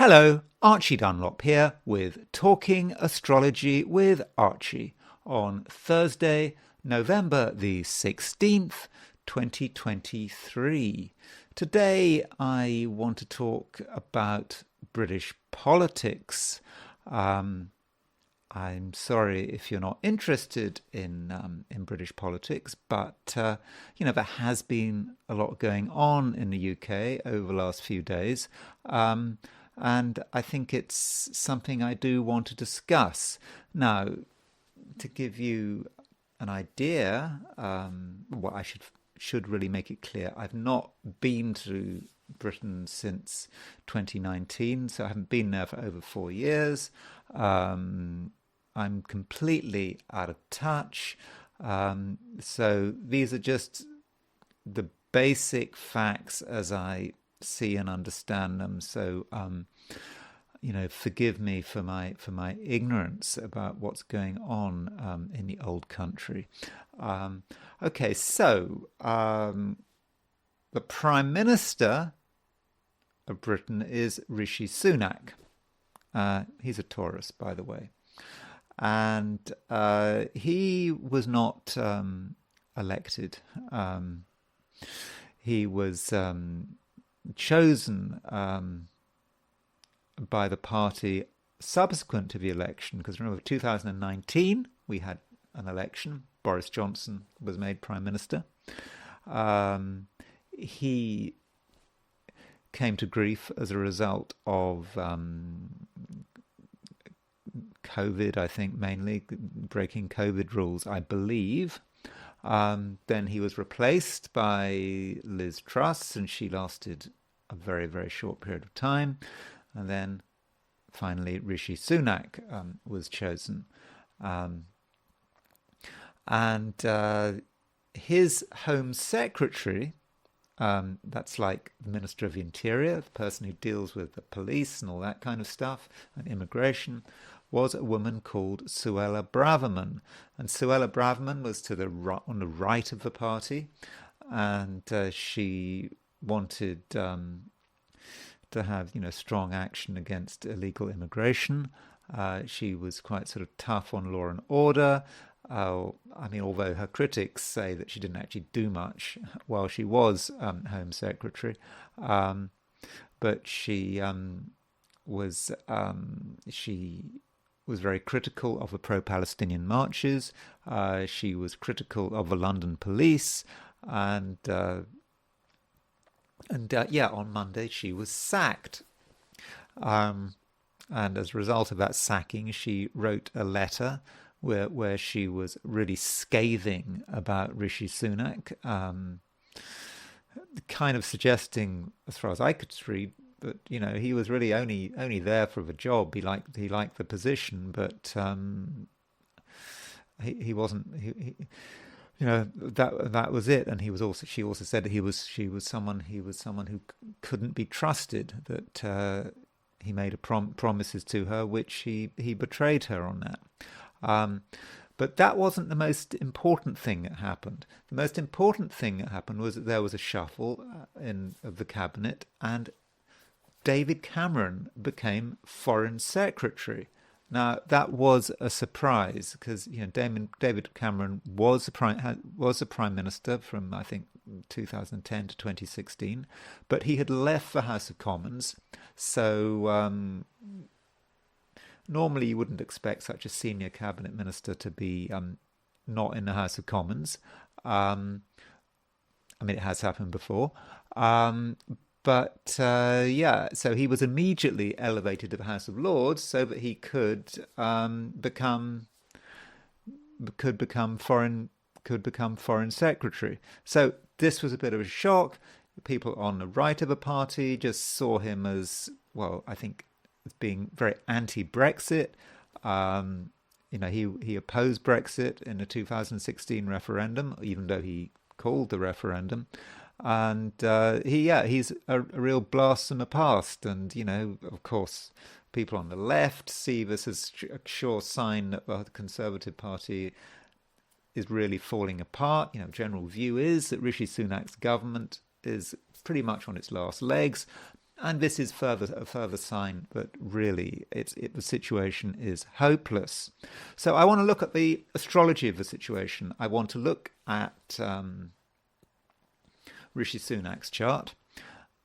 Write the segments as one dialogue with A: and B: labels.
A: Hello, Archie Dunlop here with Talking Astrology with Archie on Thursday, November the 16th, 2023. Today I want to talk about British politics. I'm sorry if you're not interested in British politics, but there has been a lot going on in the UK over the last few days. And I think it's something I do want to discuss. Now, to give you an idea, well, I should really make it clear, I've not been to Britain since 2019, so I haven't been there for over 4 years. I'm completely out of touch. So these are just the basic facts as I see and understand them. So, forgive me for my ignorance about what's going on in the old country. Okay, so the Prime Minister of Britain is Rishi Sunak. He's a Taurus, by the way. And he was not elected. He was chosen by the party subsequent to the election, because remember, 2019 we had an election. Boris Johnson was made Prime Minister. He came to grief as a result of COVID, I think, mainly breaking COVID rules, I believe. Then he was replaced by Liz Truss, and she lasted a very, very short period of time. And then finally Rishi Sunak was chosen. And his Home Secretary, that's like the Minister of the Interior, the person who deals with the police and all that kind of stuff, and immigration, was a woman called Suella Braverman. And Suella Braverman was on the right of the party, and she wanted to have strong action against illegal immigration. She was quite sort of tough on law and order. Although her critics say that she didn't actually do much while she was Home Secretary, but she was very critical of the pro-Palestinian marches. She was critical of the London police, and on Monday she was sacked. And as a result of that sacking, she wrote a letter where she was really scathing about Rishi Sunak, kind of suggesting, as far as I could read, that he was really only there for the job. He liked the position, but he wasn't. That was it. And she also said that she was someone who couldn't be trusted. That he made promises to her which he betrayed her on that. But that wasn't the most important thing that happened. The most important thing that happened was that there was a shuffle of the cabinet, and David Cameron became Foreign Secretary. Now that was a surprise, because David Cameron was the Prime Minister from, I think, 2010 to 2016, but he had left the House of Commons. So normally you wouldn't expect such a senior cabinet minister to be not in the House of Commons. It has happened before. So he was immediately elevated to the House of Lords so that he could become Foreign Secretary. So this was a bit of a shock. People on the right of the party just saw him as, well, I think, as being very anti-Brexit. He opposed Brexit in the 2016 referendum, even though he called the referendum. And he's a real blast from the past. And, of course, people on the left see this as a sure sign that the Conservative Party is really falling apart. General view is that Rishi Sunak's government is pretty much on its last legs. And this is a further sign that really the situation is hopeless. So I want to look at the astrology of the situation. I want to look at Rishi Sunak's chart.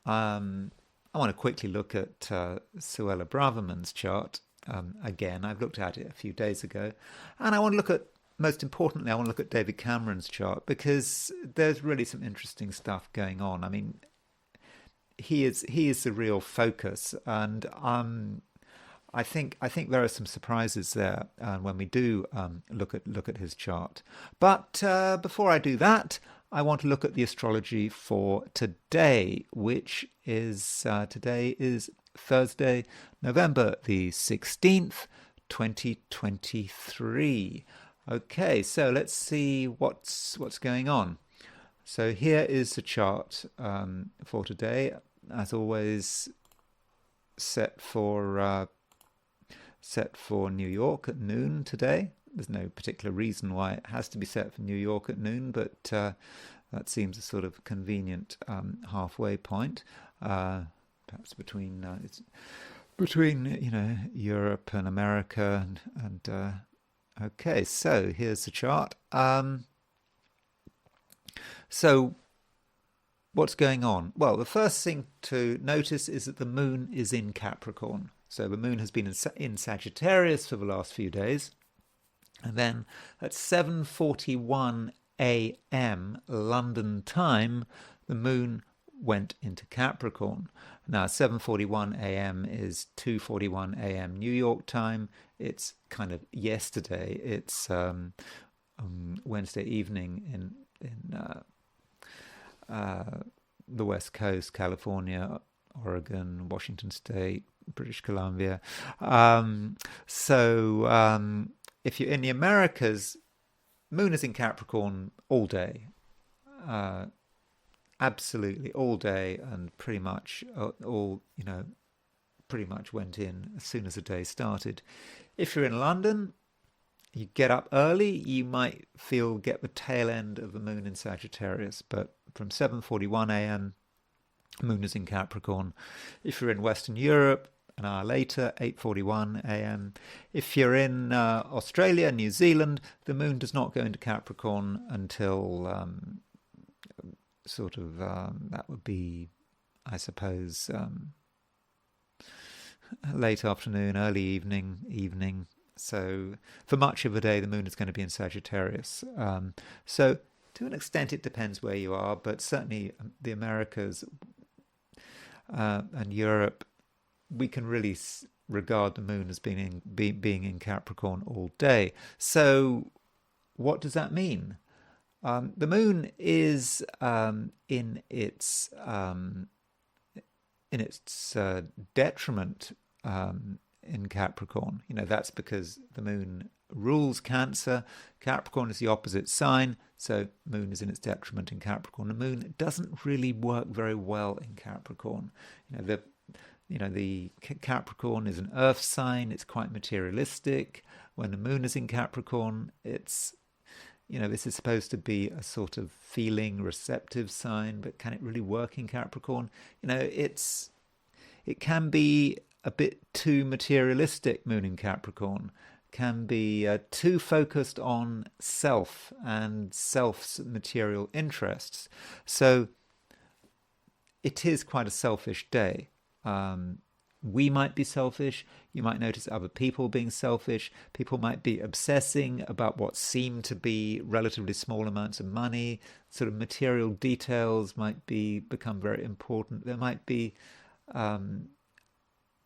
A: I want to quickly look at Suella Braverman's chart. Again, I've looked at it a few days ago. And I want to look at, most importantly, I want to look at David Cameron's chart, because there's really some interesting stuff going on. I mean, he is the real focus, and I think there are some surprises there when we do look at his chart. But before I do that, I want to look at the astrology for today, which is today is Thursday, November the 16th, 2023. Okay, so let's see what's going on. So here is the chart for today, as always, set for New York at noon today. There's no particular reason why it has to be set for New York at noon, but that seems a sort of convenient halfway point, perhaps between Europe and America and okay. So here's the chart. So what's going on? Well, the first thing to notice is that the moon is in Capricorn. So the moon has been in Sagittarius for the last few days. And then at 7:41 a.m. London time, the moon went into Capricorn. Now, 7:41 a.m. is 2:41 a.m. New York time. It's kind of yesterday. It's Wednesday evening in the West Coast, California, Oregon, Washington State, British Columbia. If you're in the Americas, moon is in Capricorn all day, absolutely all day, and pretty much pretty much went in as soon as the day started. If you're in London, you get up early, you might get the tail end of the moon in Sagittarius, but from 7:41 a.m., moon is in Capricorn. If you're in Western Europe, an hour later, 8:41 a.m. If you're in Australia, New Zealand, the moon does not go into Capricorn until that would be, I suppose, late afternoon, early evening. So for much of the day, the moon is going to be in Sagittarius. So to an extent, it depends where you are, but certainly the Americas and Europe, we can really regard the moon as being in Capricorn all day. So what does that mean? The moon is in its detriment in Capricorn. That's because the moon rules Cancer. Capricorn is the opposite sign, so moon is in its detriment in Capricorn. The moon doesn't really work very well in Capricorn. The Capricorn is an earth sign. It's quite materialistic. When the moon is in Capricorn, this is supposed to be a sort of feeling, receptive sign, but can it really work in Capricorn? It can be a bit too materialistic, moon in Capricorn, can be too focused on self and self's material interests. So it is quite a selfish day. We might be selfish. You might notice other people being selfish. People might be obsessing about what seem to be relatively small amounts of money. Sort of material details might become very important. There might be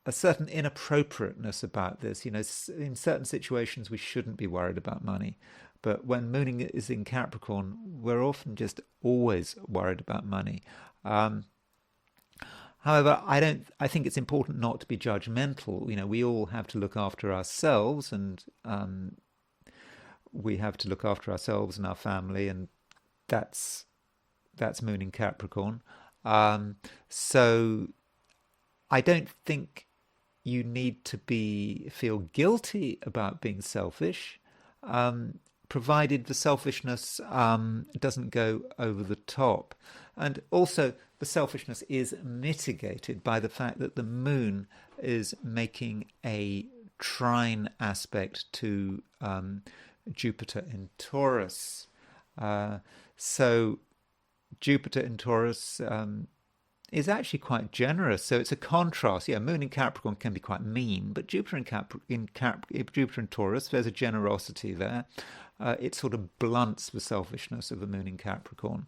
A: a certain inappropriateness about this. In certain situations, we shouldn't be worried about money. But when moon is in Capricorn, we're often just always worried about money. However, I think it's important not to be judgmental. We all have to look after ourselves, and we have to look after ourselves and our family, and that's moon in Capricorn. So I don't think you need to feel guilty about being selfish, provided the selfishness doesn't go over the top. And also, the selfishness is mitigated by the fact that the moon is making a trine aspect to Jupiter in Taurus. So Jupiter in Taurus is actually quite generous. So it's a contrast. Yeah, Moon in Capricorn can be quite mean, but Jupiter Jupiter in Taurus, there's a generosity there. It sort of blunts the selfishness of the Moon in Capricorn.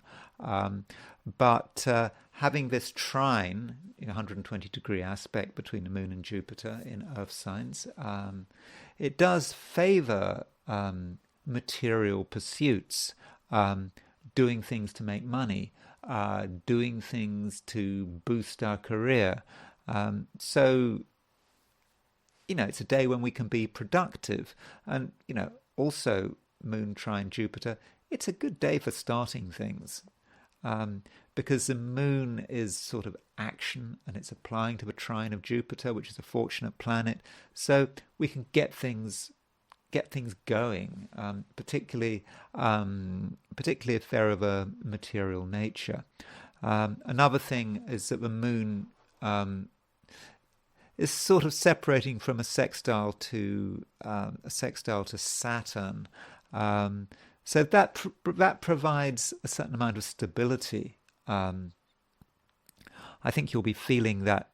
A: But having this trine, 120-degree aspect between the Moon and Jupiter in Earth signs, it does favour material pursuits, doing things to make money, doing things to boost our career. So, it's a day when we can be productive. And, also Moon trine Jupiter, it's a good day for starting things. Because the moon is sort of action and it's applying to the trine of Jupiter, which is a fortunate planet. So we can get things going, particularly if they're of a material nature. Another thing is that the moon is sort of separating from a sextile to Saturn. So that provides a certain amount of stability. I think you'll be feeling that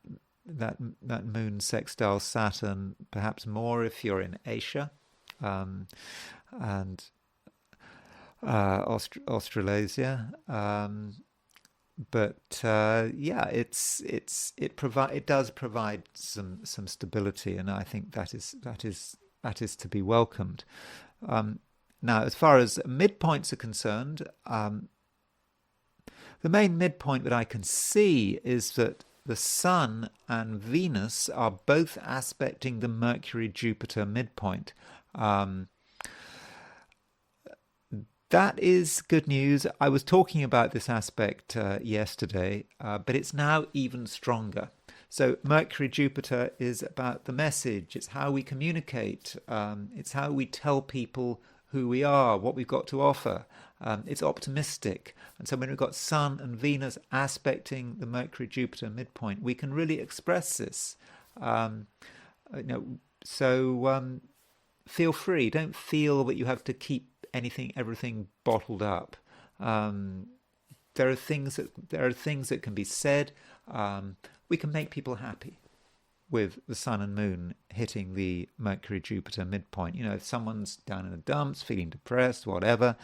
A: moon sextile Saturn perhaps more if you're in Asia and Australasia. But it does provide some stability, and I think that is to be welcomed. Now, as far as midpoints are concerned, the main midpoint that I can see is that the Sun and Venus are both aspecting the Mercury-Jupiter midpoint. That is good news. I was talking about this aspect yesterday, but it's now even stronger. So Mercury-Jupiter is about the message. It's how we communicate. It's how we tell people who we are, what we've got to offer. It's optimistic. And so when we've got Sun and Venus aspecting the Mercury-Jupiter midpoint, we can really express this. So feel free. Don't feel that you have to keep everything bottled up. There are things that can be said. We can make people happy with the Sun and Moon hitting the Mercury-Jupiter midpoint. If someone's down in the dumps, feeling depressed, whatever,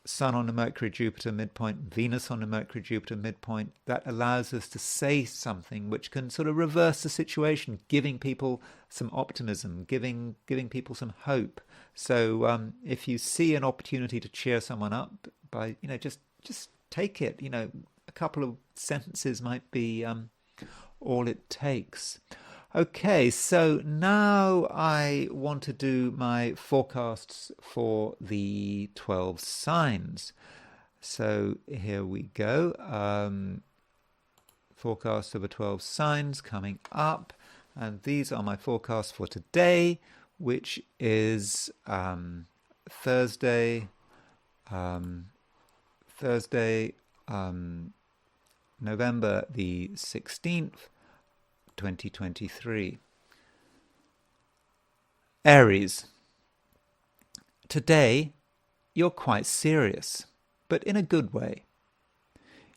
A: Sun on the Mercury-Jupiter midpoint, Venus on the Mercury-Jupiter midpoint, that allows us to say something which can sort of reverse the situation, giving people some optimism, giving people some hope. So if you see an opportunity to cheer someone up, by just take it. A couple of sentences might be all it takes. Okay, so now I want to do my forecasts for the 12 signs. So here we go. Forecast of the 12 signs coming up. And these are my forecasts for today, which is Thursday, November the 16th, 2023. Aries. Today, you're quite serious, but in a good way.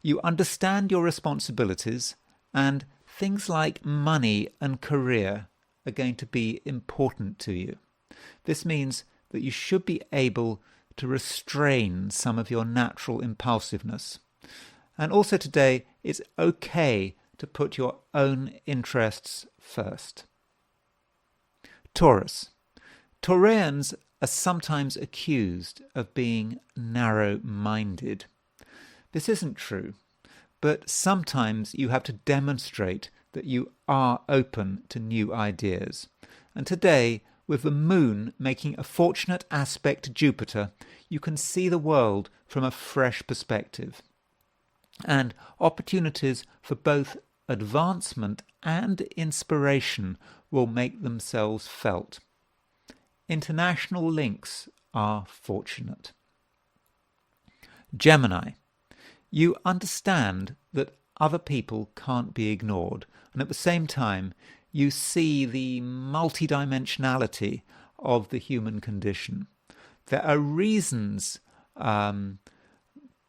A: You understand your responsibilities, and things like money and career are going to be important to you. This means that you should be able to restrain some of your natural impulsiveness. And also today, it's okay to put your own interests first. Taurus. Taurians are sometimes accused of being narrow-minded. This isn't true, but sometimes you have to demonstrate that you are open to new ideas. And today, with the moon making a fortunate aspect to Jupiter, you can see the world from a fresh perspective. And opportunities for both advancement and inspiration will make themselves felt. International links are fortunate. Gemini, you understand that other people can't be ignored, and at the same time you see the multidimensionality of the human condition. There are reasons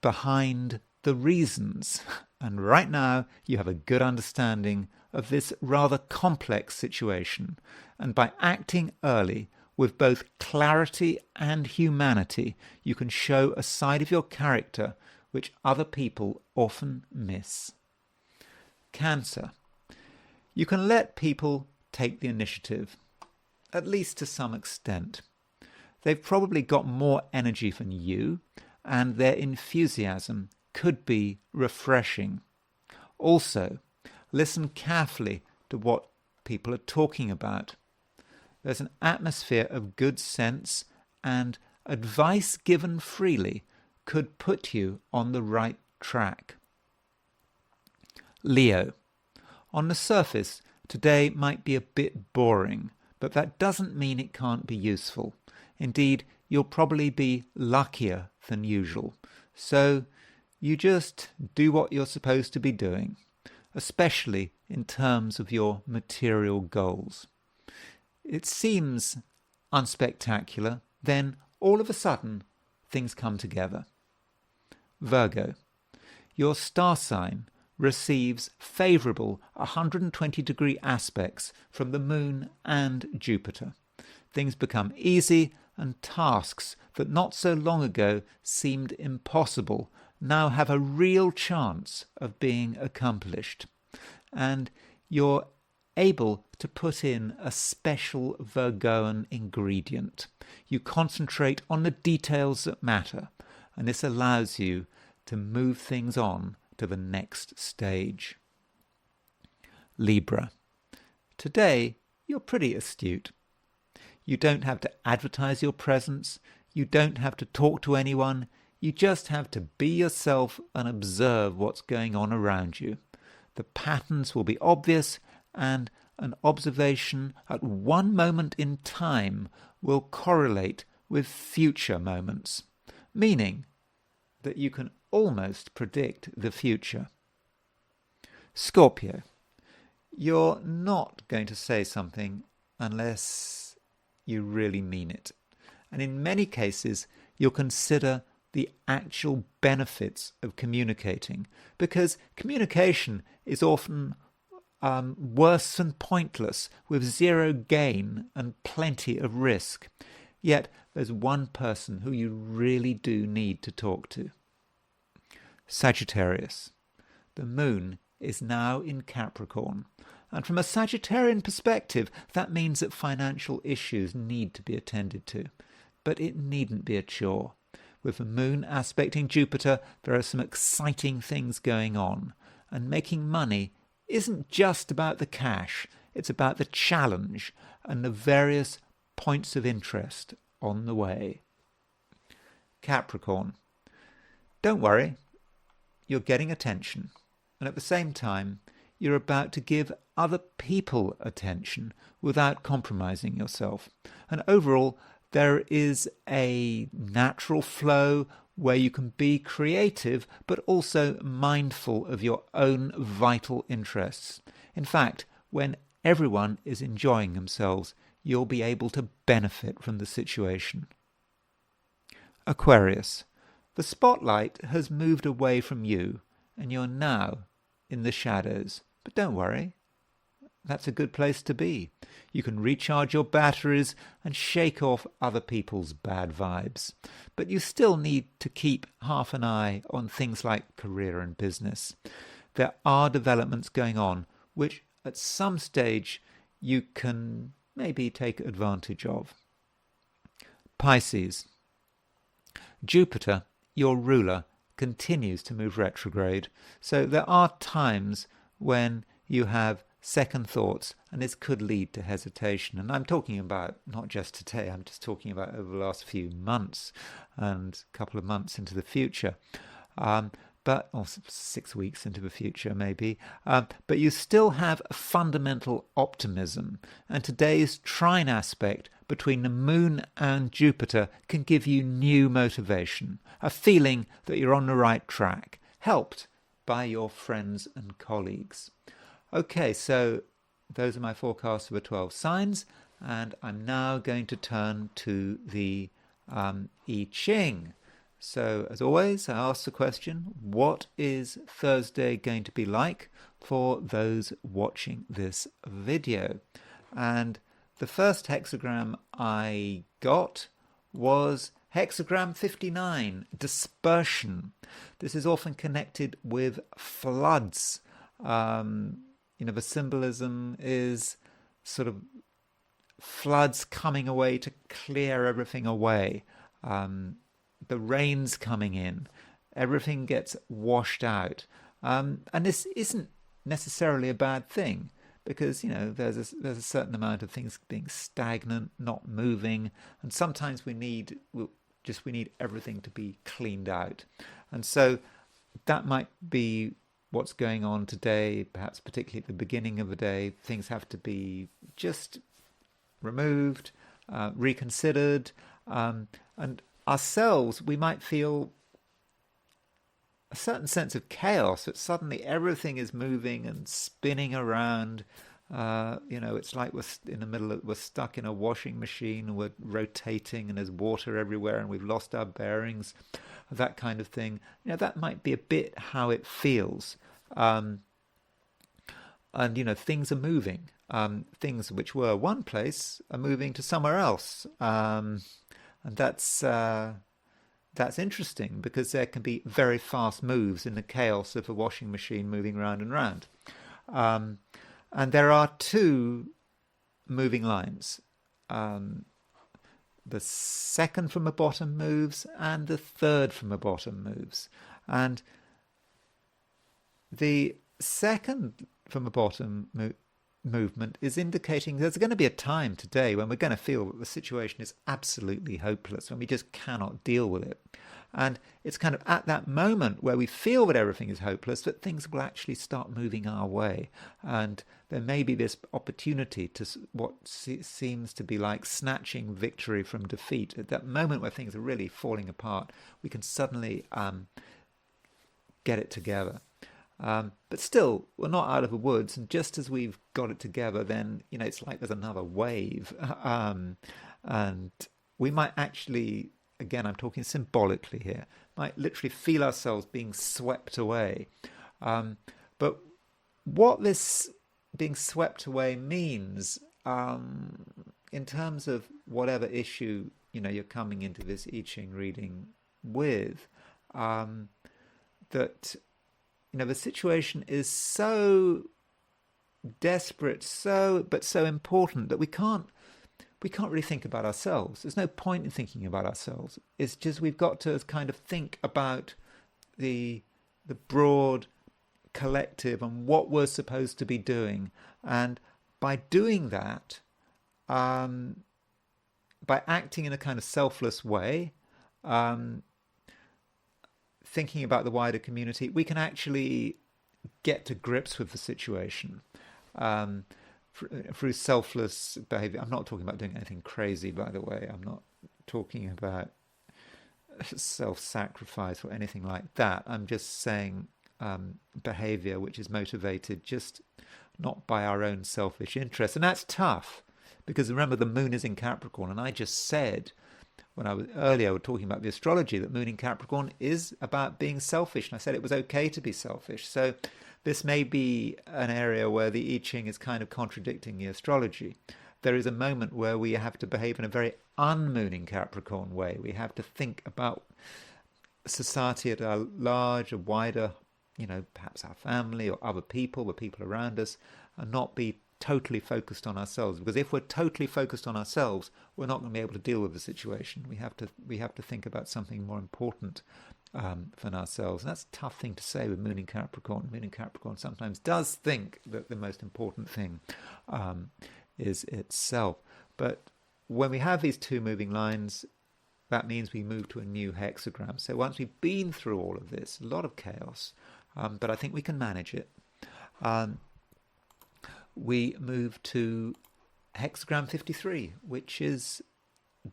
A: behind the reasons, and right now you have a good understanding of this rather complex situation, and by acting early with both clarity and humanity, you can show a side of your character which other people often miss. Cancer, you can let people take the initiative, at least to some extent. They've probably got more energy than you, and their enthusiasm could be refreshing. Also, listen carefully to what people are talking about. There's an atmosphere of good sense, and advice given freely could put you on the right track. Leo, on the surface, today might be a bit boring, but that doesn't mean it can't be useful. Indeed, you'll probably be luckier than usual. So you just do what you're supposed to be doing, especially in terms of your material goals. It seems unspectacular, then all of a sudden things come together. Virgo, your star sign receives favourable 120-degree aspects from the Moon and Jupiter. Things become easy, and tasks that not so long ago seemed impossible now have a real chance of being accomplished. And you're able to put in a special Virgoan ingredient. You concentrate on the details that matter, and this allows you to move things on to the next stage. Libra, today you're pretty astute. You don't have to advertise your presence, you don't have to talk to anyone, you just have to be yourself and observe what's going on around you. The patterns will be obvious, and an observation at one moment in time will correlate with future moments, meaning that you can almost predict the future. Scorpio, you're not going to say something unless you really mean it. And in many cases, you'll consider the actual benefits of communicating, because communication is often worse than pointless, with zero gain and plenty of risk. Yet there's one person who you really do need to talk to. Sagittarius, the moon is now in Capricorn, and from a Sagittarian perspective, that means that financial issues need to be attended to. But it needn't be a chore. With the moon aspecting Jupiter, there are some exciting things going on, and making money isn't just about the cash, it's about the challenge and the various points of interest on the way. Capricorn, don't worry, you're getting attention, and at the same time, you're about to give other people attention without compromising yourself. And overall, there is a natural flow where you can be creative but also mindful of your own vital interests. In fact, when everyone is enjoying themselves, you'll be able to benefit from the situation. Aquarius, the spotlight has moved away from you and you're now in the shadows. But don't worry, that's a good place to be. You can recharge your batteries and shake off other people's bad vibes. But you still need to keep half an eye on things like career and business. There are developments going on which at some stage you can maybe take advantage of. Pisces, Jupiter, your ruler, continues to move retrograde. So there are times when you have second thoughts, and this could lead to hesitation. And I'm talking about not just today, I'm just talking about over the last few months and a couple of months into the future. but or 6 weeks into the future maybe, but you still have a fundamental optimism. And today's trine aspect between the moon and Jupiter can give you new motivation, a feeling that you're on the right track, helped by your friends and colleagues. Okay, so those are my forecasts for the 12 signs, and I'm now going to turn to the I Ching. So, as always, I ask the question, what is Thursday going to be like for those watching this video? And the first hexagram I got was hexagram 59, dispersion. This is often connected with floods. The symbolism is sort of floods coming away to clear everything away. The rain's coming in, everything gets washed out. And this isn't necessarily a bad thing, because there's a certain amount of things being stagnant, not moving, and sometimes we need everything to be cleaned out. And so that might be what's going on today, perhaps particularly at the beginning of the day. Things have to be just removed, reconsidered, and ourselves, we might feel a certain sense of chaos, that suddenly everything is moving and spinning around. It's like we're stuck in a washing machine, and we're rotating, and there's water everywhere, and we've lost our bearings, that kind of thing. That might be a bit how it feels. And things are moving. Things which were one place are moving to somewhere else. And that's interesting, because there can be very fast moves in the chaos of a washing machine moving round and round. And there are two moving lines. The second from the bottom moves, and the third from the bottom moves. And the second from the bottom movement is indicating there's going to be a time today when we're going to feel that the situation is absolutely hopeless, when we just cannot deal with it. And it's kind of at that moment where we feel that everything is hopeless that things will actually start moving our way. And there may be this opportunity to what seems to be like snatching victory from defeat. At that moment where things are really falling apart, we can suddenly get it together. But still, we're not out of the woods, and just as we've got it together, then it's like there's another wave, and we might actually, again, I'm talking symbolically here, might literally feel ourselves being swept away. But what this being swept away means, in terms of whatever issue you're coming into this I Ching reading with, that the situation is so desperate, but so important, that we can't really think about ourselves. There's no point in thinking about ourselves. It's just we've got to kind of think about the broad collective and what we're supposed to be doing. And by doing that, by acting in a kind of selfless way, thinking about the wider community, we can actually get to grips with the situation through selfless behavior. I'm not talking about doing anything crazy, by the way. I'm not talking about self-sacrifice or anything like that. I'm just saying behavior which is motivated just not by our own selfish interests. And that's tough, because remember, the moon is in Capricorn, and I just said when I was earlier talking about the astrology that moon in Capricorn is about being selfish, and I said it was okay to be selfish. So this may be an area where the I Ching is kind of contradicting the astrology. There is a moment where we have to behave in a very un-moon in Capricorn way. We have to think about society at a large, a wider, perhaps our family or other people, the people around us, and not be totally focused on ourselves. Because if we're totally focused on ourselves, we're not going to be able to deal with the situation. We have to think about something more important than ourselves. And that's a tough thing to say with moon in Capricorn. Moon in Capricorn sometimes does think that the most important thing is itself. But when we have these two moving lines, that means we move to a new hexagram. So once we've been through all of this, a lot of chaos, but I think we can manage it. We move to hexagram 53, which is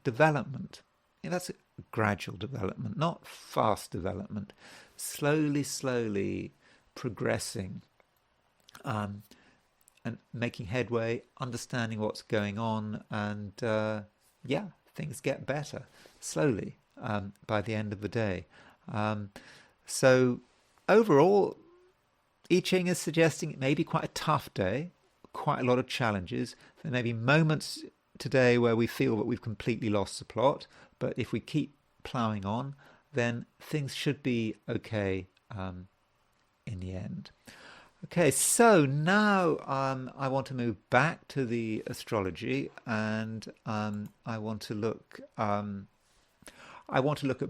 A: development. That's a gradual development, not fast development. Slowly progressing, and making headway, understanding what's going on, and things get better slowly by the end of the day. So overall, I Ching is suggesting it may be quite a tough day, quite a lot of challenges. There may be moments today where we feel that we've completely lost the plot, but if we keep ploughing on, then things should be okay in the end. Okay, so now I want to move back to the astrology, and I want to look at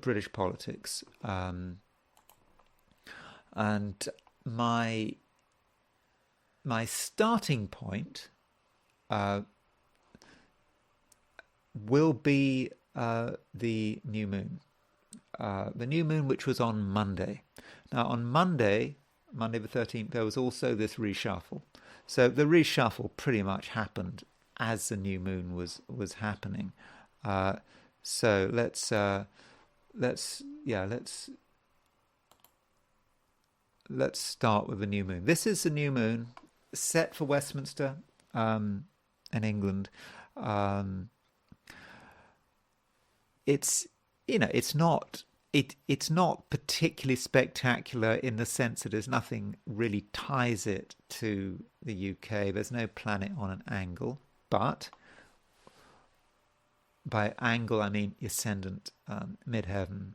A: British politics, and my starting point will be the new moon. The new moon, which was on Monday. Now, on Monday the 13th, there was also this reshuffle. So the reshuffle pretty much happened as the new moon was happening. So let's start with the new moon. This is the new moon set for Westminster in England. It's not particularly spectacular in the sense that there's nothing really ties it to the UK. There's no planet on an angle, but by angle I mean ascendant, midheaven.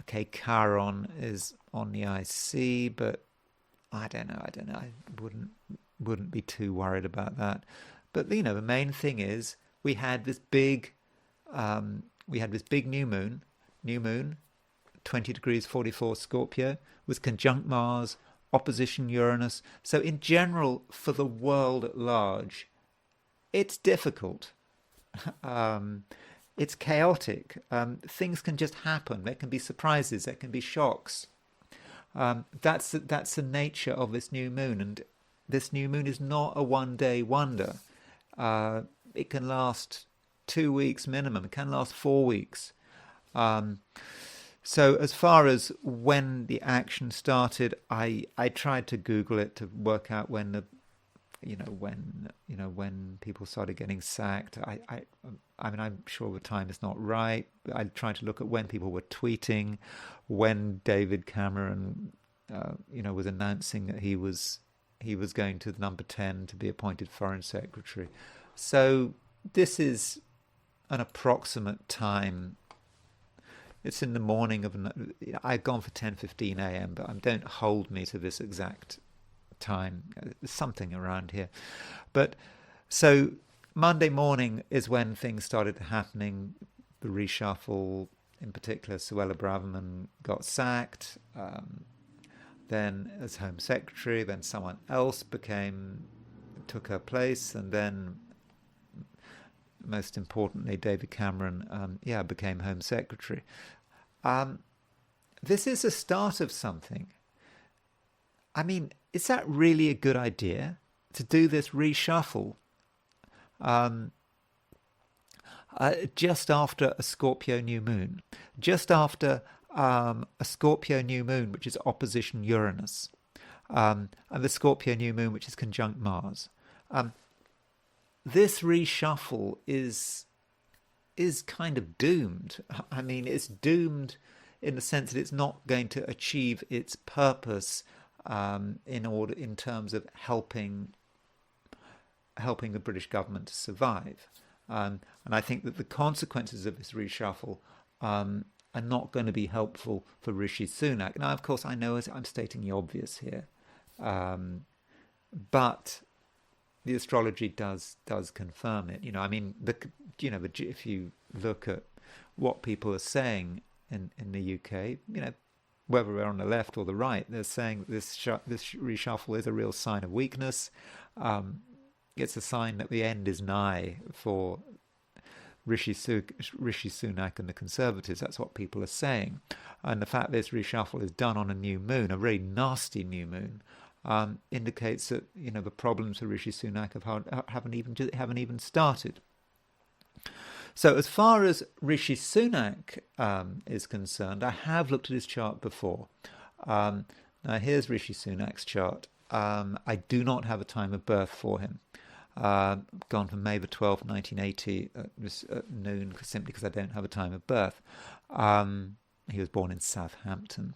A: Okay, Chiron is on the IC, but I don't know. I wouldn't be too worried about that. But the main thing is we had this big new moon, 20 degrees 44 Scorpio, was conjunct Mars, opposition Uranus. So in general, for the world at large, it's difficult. It's chaotic. Things can just happen. There can be surprises. There can be shocks. That's the nature of this new moon. And this new moon is not a one-day wonder. It can last 2 weeks minimum. It can last 4 weeks. So as far as when the action started, I tried to Google it to work out when when people started getting sacked. I mean, I'm sure the time is not right. I tried to look at when people were tweeting, when David Cameron, was announcing that he was going to number 10 to be appointed Foreign Secretary. So this is an approximate time. It's in the morning of. I've gone for 10:15 a.m., but don't hold me to this exact time. Something around here, but so Monday morning is when things started happening. The reshuffle, in particular, Suella Braverman got sacked. Then as Home Secretary, then someone else took her place, and then most importantly, David Cameron, became Home Secretary. This is the start of something. I mean, is that really a good idea to do this reshuffle just after a Scorpio new moon, just after a Scorpio new moon, which is opposition Uranus, and the Scorpio new moon, which is conjunct Mars? This reshuffle is kind of doomed. I mean, it's doomed in the sense that it's not going to achieve its purpose in terms of helping the British government to survive. And I think that the consequences of this reshuffle are not going to be helpful for Rishi Sunak. Now, of course, I know I'm stating the obvious here, but the astrology does confirm it. I mean, if you look at what people are saying in the UK, whether we're on the left or the right, they're saying that this reshuffle is a real sign of weakness. It's a sign that the end is nigh for Rishi Sunak and the Conservatives. That's what people are saying. And the fact this reshuffle is done on a new moon, a very nasty new moon, indicates that the problems for Rishi Sunak haven't even started. So as far as Rishi Sunak is concerned, I have looked at his chart before. Now here's Rishi Sunak's chart. I do not have a time of birth for him. Gone from May the 12th, 1980 at noon, simply because I don't have a time of birth. He was born in Southampton.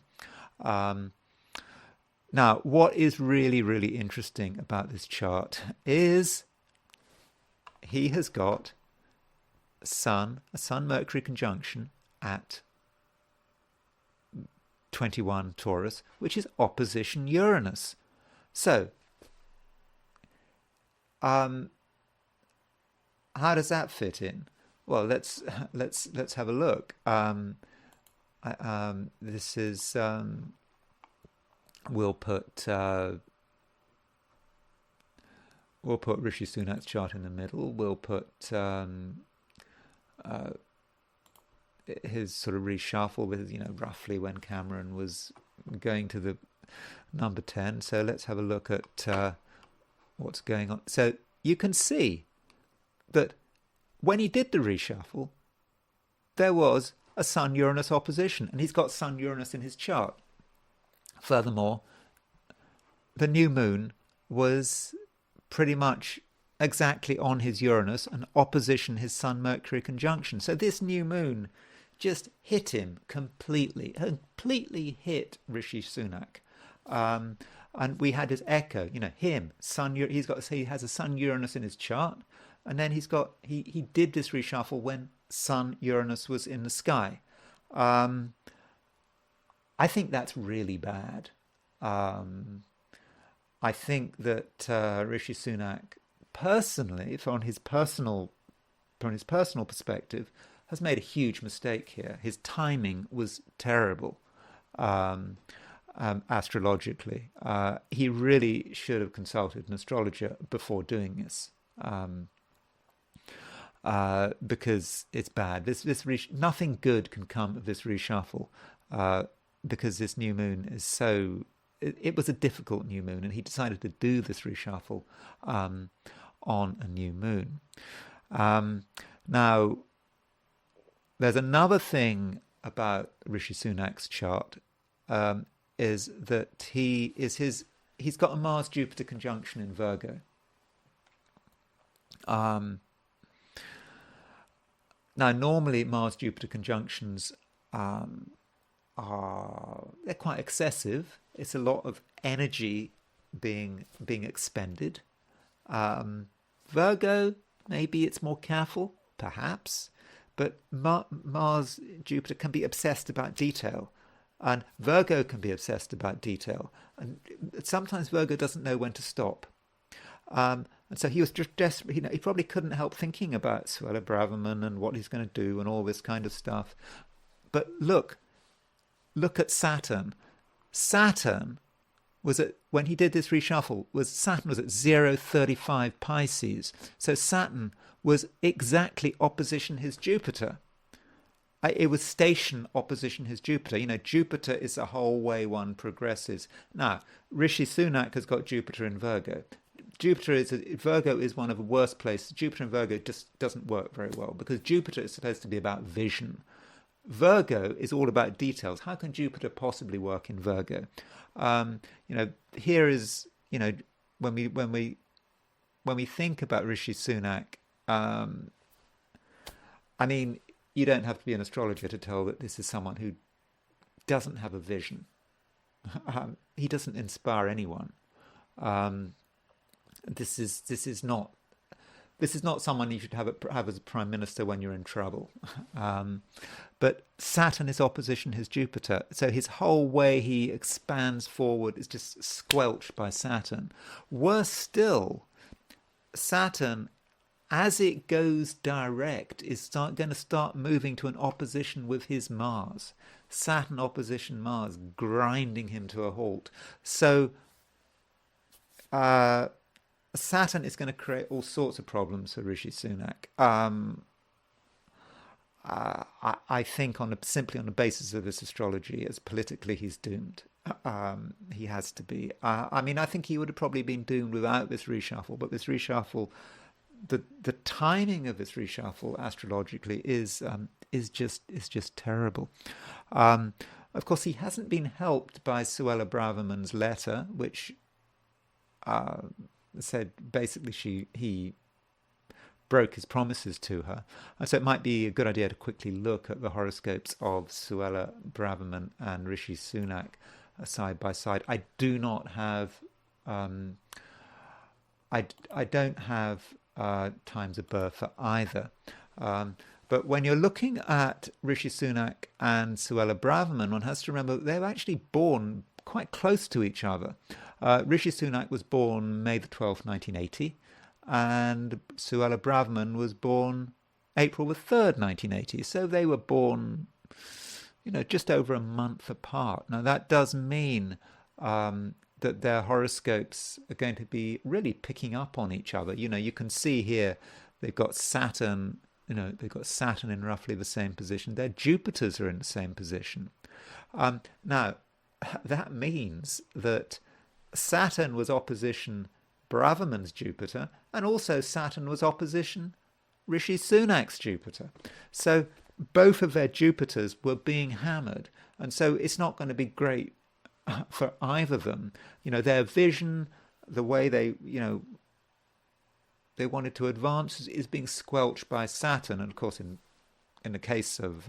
A: Now, what is really, really interesting about this chart is he has got a Sun-Mercury conjunction at 21 Taurus, which is opposition Uranus. So, how does that fit in? Well, let's have a look. This is we'll put Rishi Sunak's chart in the middle. We'll put his sort of reshuffle with roughly when Cameron was going to the number 10. So let's have a look at what's going on. So you can see that when he did the reshuffle, there was a Sun-Uranus opposition, and he's got Sun-Uranus in his chart. Furthermore, the new moon was pretty much exactly on his Uranus and opposition his Sun-Mercury conjunction. So this new moon just hit him completely hit Rishi Sunak. And we had his echo, him, he has a Sun-Uranus in his chart, and then he did this reshuffle when Sun-Uranus was in the sky. I think that's really bad. I think that Rishi Sunak, personally, from his personal perspective, has made a huge mistake here. His timing was terrible. Astrologically, he really should have consulted an astrologer before doing this, because it's bad. Nothing good can come of this reshuffle, because this new moon is so. It was a difficult new moon, and he decided to do this reshuffle on a new moon. Now, there's another thing about Rishi Sunak's chart. Is that he's got a Mars-Jupiter conjunction in Virgo. Now, normally Mars-Jupiter conjunctions they're quite excessive. It's a lot of energy being expended. Virgo, maybe it's more careful, perhaps, but Mars-Jupiter can be obsessed about detail. And Virgo can be obsessed about detail. And sometimes Virgo doesn't know when to stop. And so he was just desperate. He probably couldn't help thinking about Suella Braverman and what he's going to do and all this kind of stuff. But look at Saturn. Saturn was when he did this reshuffle, Saturn was at 0.35 Pisces. So Saturn was exactly opposition his Jupiter. It was station opposition his Jupiter. Jupiter is the whole way one progresses. Now, Rishi Sunak has got Jupiter in Virgo. Virgo is one of the worst places. Jupiter in Virgo just doesn't work very well because Jupiter is supposed to be about vision. Virgo is all about details. How can Jupiter possibly work in Virgo? Here is, when we think about Rishi Sunak, you don't have to be an astrologer to tell that this is someone who doesn't have a vision. He doesn't inspire anyone. This is not someone you should have as a prime minister when you're in trouble. But Saturn is opposition his Jupiter, so his whole way he expands forward is just squelched by Saturn. Worse still, Saturn, as it goes direct, is going to start moving to an opposition with his Mars. Saturn opposition Mars, grinding him to a halt. So Saturn is going to create all sorts of problems for Rishi Sunak. I think simply on the basis of this astrology, as politically he's doomed. He has to be. I mean, I think he would have probably been doomed without this reshuffle, but this reshuffle, the timing of this reshuffle astrologically is just terrible. Of course, he hasn't been helped by Suella Braverman's letter, which said basically he broke his promises to her. And so it might be a good idea to quickly look at the horoscopes of Suella Braverman and Rishi Sunak side by side. I do not have, I don't have times of birth for either. But when you're looking at Rishi Sunak and Suella Braverman, one has to remember that they were actually born quite close to each other. Rishi Sunak was born May the 12th, 1980, and Suella Braverman was born April the 3rd, 1980. So they were born, just over a month apart. Now that does mean that their horoscopes are going to be really picking up on each other. You can see here they've got Saturn. They've got Saturn in roughly the same position. Their Jupiters are in the same position. Now, that means that Saturn was opposition Braverman's Jupiter, and also Saturn was opposition Rishi Sunak's Jupiter. So both of their Jupiters were being hammered, and so it's not going to be great for either of them. Their vision, the way they wanted to advance is being squelched by Saturn. And of course, in the case of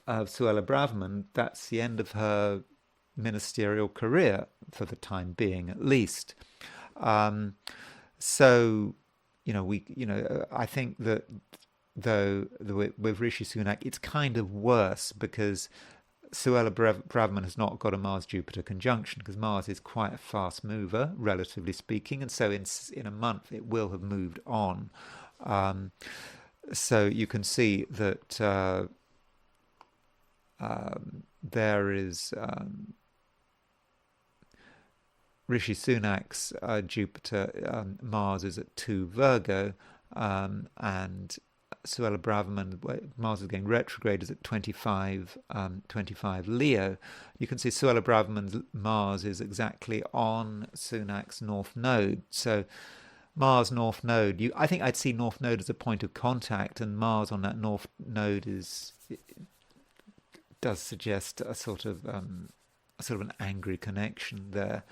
A: Suella Braverman, that's the end of her ministerial career for the time being, at least. So, I think that with Rishi Sunak, it's kind of worse because Suella Braverman has not got a Mars-Jupiter conjunction because Mars is quite a fast mover, relatively speaking, and so in a month it will have moved on. So you can see that there is Rishi Sunak's Jupiter, Mars is at 2 Virgo, and Suella Braverman, Mars is going retrograde, is at 25 Leo. You can see Suella Braverman's Mars is exactly on Sunak's North Node. So Mars North Node, I think I'd see North Node as a point of contact, and Mars on that North Node does suggest a sort of an angry connection there.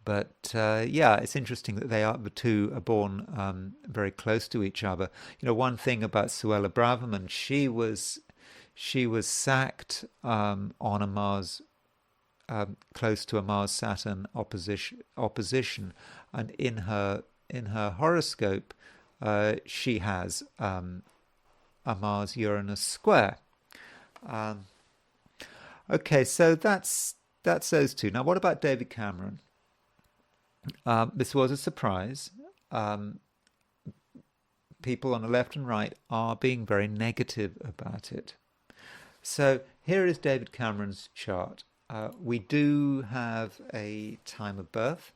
A: But it's interesting that the two are born very close to each other. One thing about Suella Braverman, she was sacked on a Mars, close to a Mars-Saturn opposition, and in her horoscope, she has a Mars-Uranus square. Okay, so that's those two. Now, what about David Cameron? This was a surprise. People on the left and right are being very negative about it. So here is David Cameron's chart. We do have a time of birth.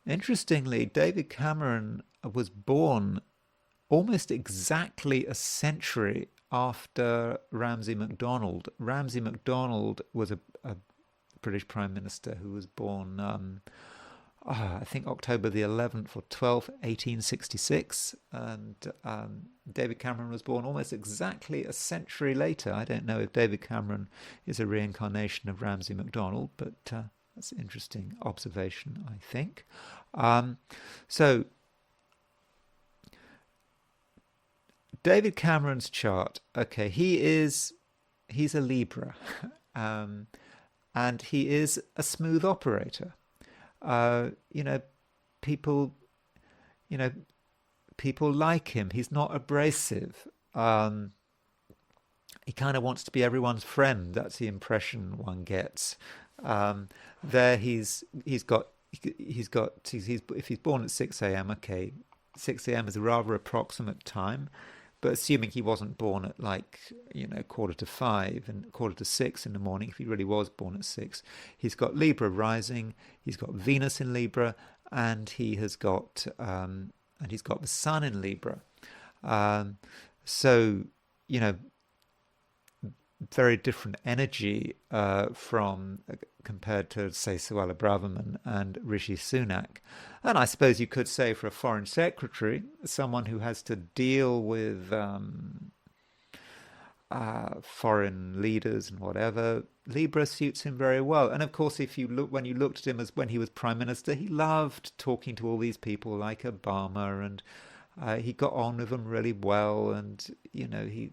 A: Interestingly, David Cameron was born almost exactly a century after Ramsay MacDonald. Ramsay MacDonald was a British Prime Minister who was born, I think October the 11th or 12th, 1866. And David Cameron was born almost exactly a century later. I don't know if David Cameron is a reincarnation of Ramsay MacDonald, but that's an interesting observation, I think. So David Cameron's chart, okay, he's a Libra. And he is a smooth operator. People like him. He's not abrasive. He kind of wants to be everyone's friend. That's the impression one gets. There, if he's born at 6 a.m., okay, 6 a.m. is a rather approximate time. But assuming he wasn't born at 4:45 and 4:45 in the morning, if he really was born at 6, he's got Libra rising, he's got Venus in Libra, and he's got the Sun in Libra. Um, so, you know, very different energy from compared to, say, Suella Braverman and Rishi Sunak. And I suppose you could say for a foreign secretary, someone who has to deal with foreign leaders and whatever, Libra suits him very well. And of course, if you look, when you looked at him as when he was prime minister, he loved talking to all these people like Obama, and he got on with them really well. And uh, he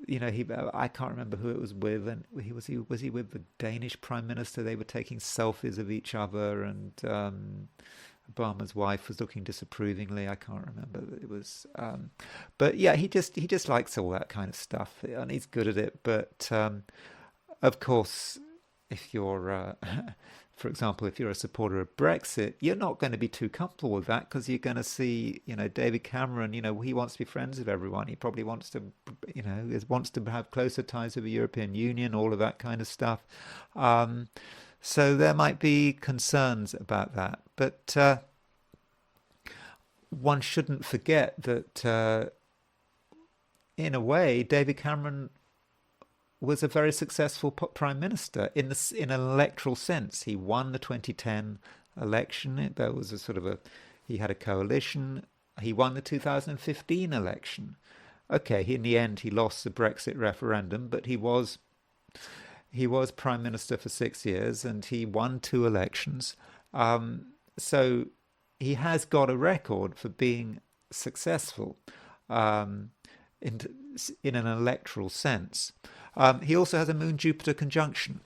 A: I can't remember who it was with, and was he with the Danish prime minister? They were taking selfies of each other, and Obama's wife was looking disapprovingly. I can't remember. It was, but yeah, he just likes all that kind of stuff, and he's good at it. But of course, if you're, for example, if you're a supporter of Brexit, you're not going to be too comfortable with that, because you're going to see, David Cameron. He wants to be friends with everyone. He probably wants to, wants to have closer ties with the European Union, all of that kind of stuff. So there might be concerns about that. But one shouldn't forget that, in a way, David Cameron was a very successful prime minister in an electoral sense. He won the 2010 election. There was he had a coalition. He won the 2015 election. Okay, in the end, he lost the Brexit referendum, but he was prime minister for 6 years, and he won 2 elections. So he has got a record for being successful in an electoral sense. He also has a Moon-Jupiter conjunction.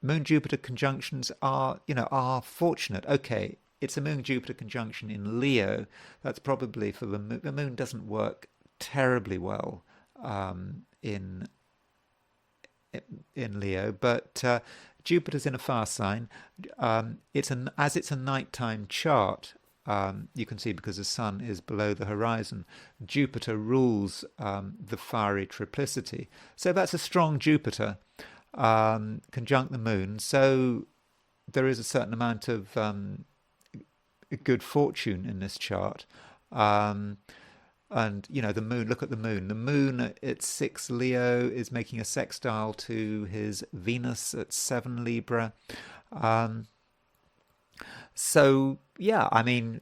A: Moon-Jupiter conjunctions are fortunate. Okay, it's a Moon-Jupiter conjunction in Leo. That's probably for the Moon. The Moon doesn't work terribly well in Leo, but Jupiter's in a fire sign. It's a nighttime chart. You can see, because the sun is below the horizon, Jupiter rules the fiery triplicity. So that's a strong Jupiter conjunct the Moon. So there is a certain amount of good fortune in this chart. And the Moon, look at the Moon. The Moon at 6 Leo is making a sextile to his Venus at 7 Libra. So yeah, I mean,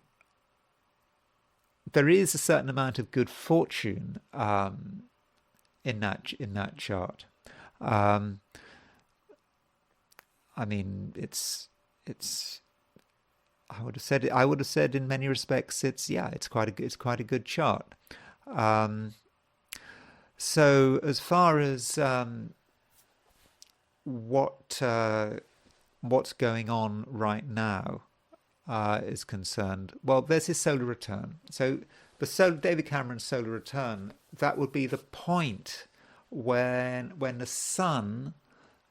A: there is a certain amount of good fortune in that chart. I mean, it's. I would have said in many respects, it's quite a good chart. So as far as what's going on right now is concerned, well, there's his solar return. So David Cameron's solar return, that would be the point when the sun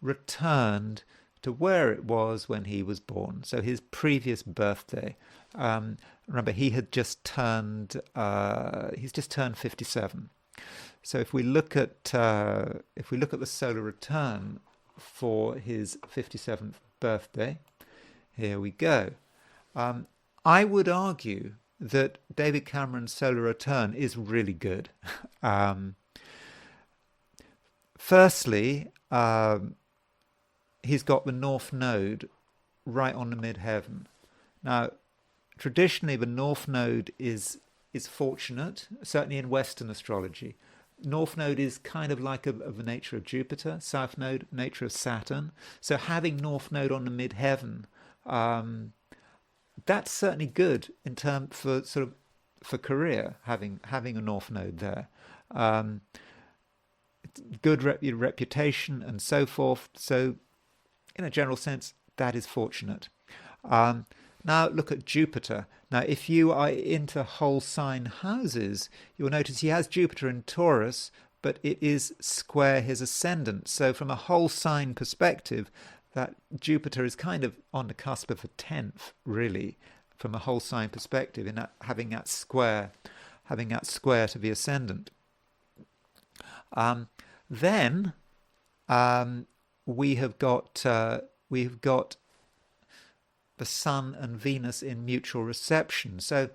A: returned to where it was when he was born. So his previous birthday. Remember, he's just turned 57. So if we look at the solar return for his 57th birthday, here we go. I would argue that David Cameron's solar return is really good. Firstly, he's got the North Node right on the midheaven. Now, traditionally, the North Node is fortunate, certainly in Western astrology. North Node is kind of like of the nature of Jupiter, South Node, nature of Saturn. So having North Node on the midheaven, that's certainly good in terms for career, having a North Node there. Good reputation and so forth. So in a general sense, that is fortunate. Now look at Jupiter. Now, if you are into whole sign houses, you'll notice he has Jupiter in Taurus, but it is square his ascendant. So from a whole sign perspective, that Jupiter is kind of on the cusp of a 10th, really, from a whole sign perspective, in that having that square to the ascendant. Then we have got we've got the Sun and Venus in mutual reception. So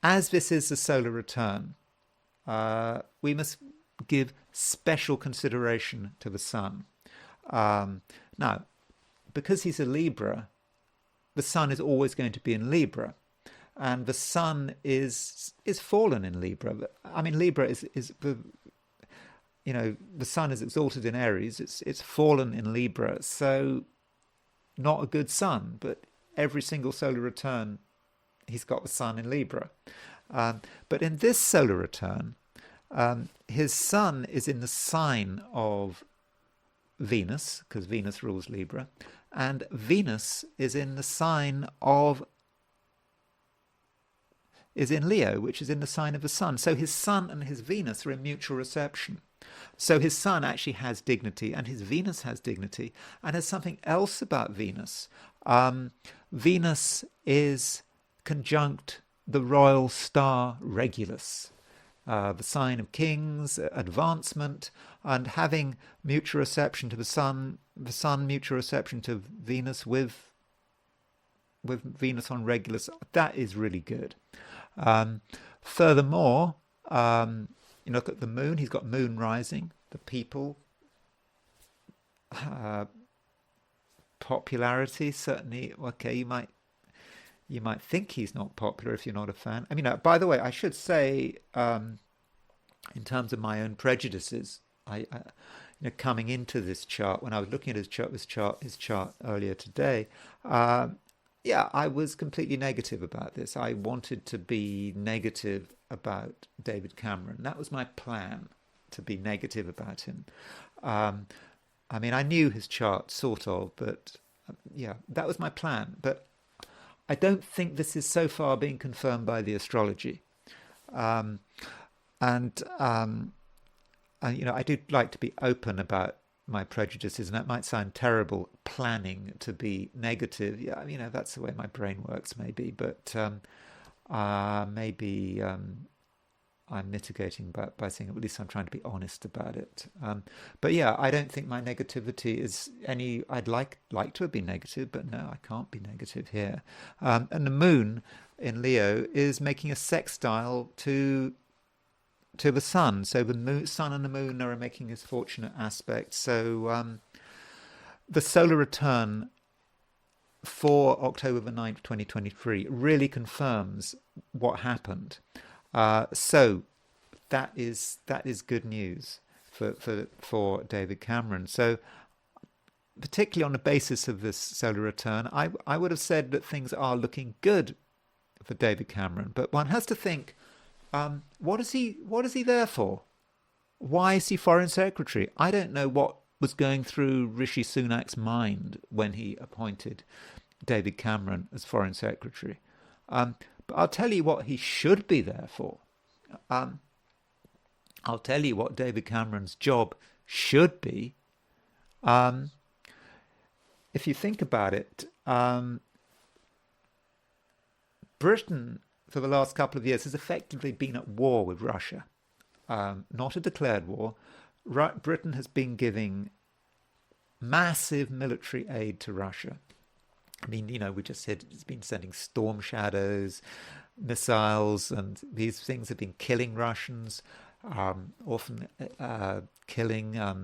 A: as this is the solar return, we must give special consideration to the Sun. Now, because he's a Libra, the Sun is always going to be in Libra. And the Sun is fallen in Libra. I mean, Libra is the Sun is exalted in Aries. It's fallen in Libra, so not a good Sun. But every single solar return, he's got the Sun in Libra. But in this solar return, his Sun is in the sign of Venus, because Venus rules Libra, and Venus is in the sign of is in Leo, which is in the sign of the Sun. So his Sun and his Venus are in mutual reception. So his Sun actually has dignity, and his Venus has dignity. And there's something else about Venus. Venus is conjunct the royal star Regulus, the sign of kings, advancement, and having mutual reception to the Sun mutual reception to Venus with Venus on Regulus. That is really good. Furthermore, you look at the moon. He's got moon rising. The people, popularity, certainly. Okay, you might think he's not popular if you're not a fan. I mean, by the way, I should say, in terms of my own prejudices, I coming into this chart, when I was looking at his chart earlier today, yeah, I was completely negative about this. I wanted to be negative about David Cameron. That was my plan, to be negative about him. I mean, I knew his chart, sort of, but yeah, that was my plan. But I don't think this is so far being confirmed by the astrology. And I do like to be open about my prejudices, and that might sound terrible, planning to be negative. Yeah, that's the way my brain works, maybe. But maybe I'm mitigating by saying at least I'm trying to be honest about it. But yeah, I don't think my negativity is any. I'd like to have been negative, but no, I can't be negative here. And the moon in Leo is making a sextile to the Sun. So the Sun and the moon are making this fortunate aspect. So the solar return for October the 9th, 2023 really confirms what happened. So that is good news for David Cameron. So particularly on the basis of this solar return, I would have said that things are looking good for David Cameron. But one has to think, what is he there for? Why is he Foreign Secretary? I don't know what was going through Rishi Sunak's mind when he appointed David Cameron as Foreign Secretary. But I'll tell you what he should be there for. I'll tell you what David Cameron's job should be. If you think about it, Britain, for the last couple of years, has effectively been at war with Russia. Not a declared war. Britain has been giving massive military aid to Russia. I mean, we just said it's been sending storm shadows, missiles, and these things have been killing Russians, often killing, I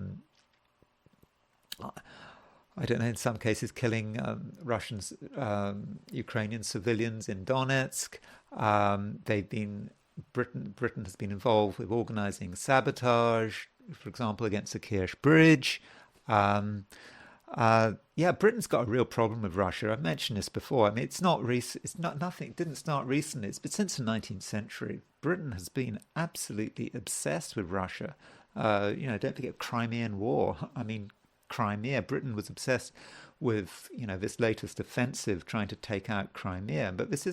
A: don't know, in some cases killing Russians, Ukrainian civilians in Donetsk. Britain has been involved with organising sabotage, for example, against the Kiev Bridge. Britain's got a real problem with Russia. I've mentioned this before. I mean, it's not recent. It's not nothing. It didn't start recently. But since the 19th century, Britain has been absolutely obsessed with Russia. Don't forget Crimean War. I mean, Crimea. Britain was obsessed with this latest offensive, trying to take out Crimea. But this